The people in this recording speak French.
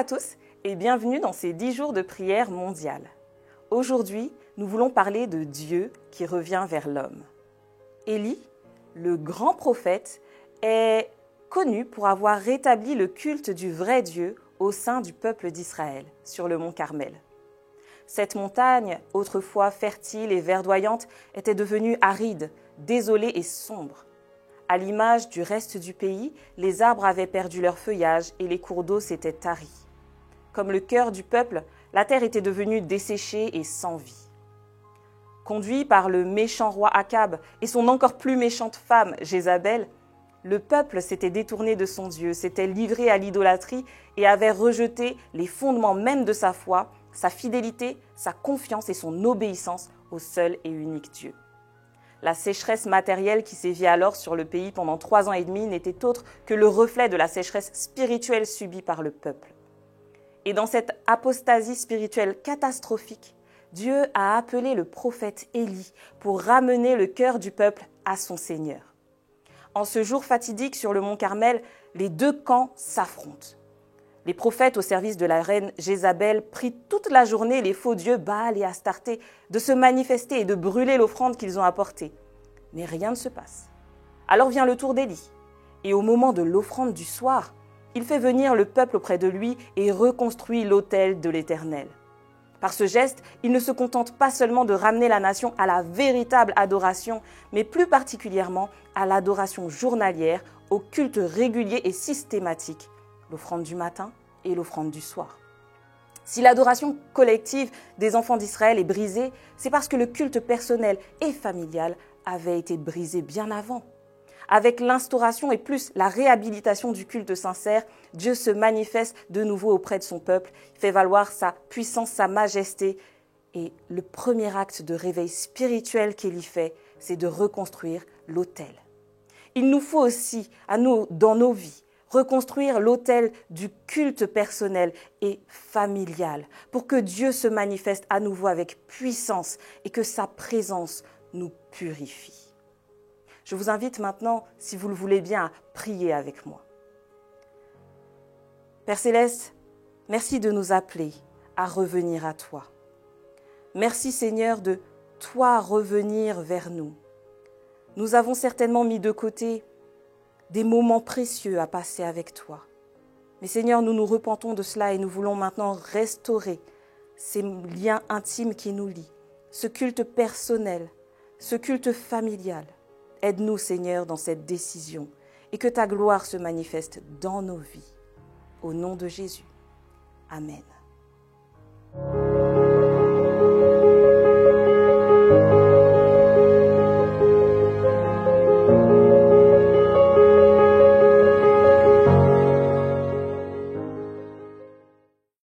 tous et bienvenue dans ces 10 jours de prière mondiale. Aujourd'hui, nous voulons parler de Dieu qui revient vers l'homme. Élie, le grand prophète, est connu pour avoir rétabli le culte du vrai Dieu au sein du peuple d'Israël, sur le mont Carmel. Cette montagne, autrefois fertile et verdoyante, était devenue aride, désolée et sombre. À l'image du reste du pays, les arbres avaient perdu leur feuillage et les cours d'eau s'étaient taris. Comme le cœur du peuple, la terre était devenue desséchée et sans vie. Conduit par le méchant roi Akab et son encore plus méchante femme, Jézabel, le peuple s'était détourné de son Dieu, s'était livré à l'idolâtrie et avait rejeté les fondements même de sa foi, sa fidélité, sa confiance et son obéissance au seul et unique Dieu. La sécheresse matérielle qui sévit alors sur le pays pendant 3 ans et demi n'était autre que le reflet de la sécheresse spirituelle subie par le peuple. Et dans cette apostasie spirituelle catastrophique, Dieu a appelé le prophète Élie pour ramener le cœur du peuple à son Seigneur. En ce jour fatidique sur le mont Carmel, les deux camps s'affrontent. Les prophètes au service de la reine Jézabel prient toute la journée les faux dieux Baal et Astarté de se manifester et de brûler l'offrande qu'ils ont apportée. Mais rien ne se passe. Alors vient le tour d'Élie. Et au moment de l'offrande du soir, il fait venir le peuple auprès de lui et reconstruit l'autel de l'Éternel. Par ce geste, il ne se contente pas seulement de ramener la nation à la véritable adoration, mais plus particulièrement à l'adoration journalière, au culte régulier et systématique, l'offrande du matin et l'offrande du soir. Si l'adoration collective des enfants d'Israël est brisée, c'est parce que le culte personnel et familial avait été brisé bien avant. Avec l'instauration et plus la réhabilitation du culte sincère, Dieu se manifeste de nouveau auprès de son peuple, fait valoir sa puissance, sa majesté. Et le premier acte de réveil spirituel qu'il y fait, c'est de reconstruire l'autel. Il nous faut aussi, dans nos vies, reconstruire l'autel du culte personnel et familial pour que Dieu se manifeste à nouveau avec puissance et que sa présence nous purifie. Je vous invite maintenant, si vous le voulez bien, à prier avec moi. Père Céleste, merci de nous appeler à revenir à toi. Merci Seigneur de toi revenir vers nous. Nous avons certainement mis de côté des moments précieux à passer avec toi. Mais Seigneur, nous nous repentons de cela et nous voulons maintenant restaurer ces liens intimes qui nous lient, ce culte personnel, ce culte familial. Aide-nous, Seigneur, dans cette décision et que ta gloire se manifeste dans nos vies. Au nom de Jésus. Amen.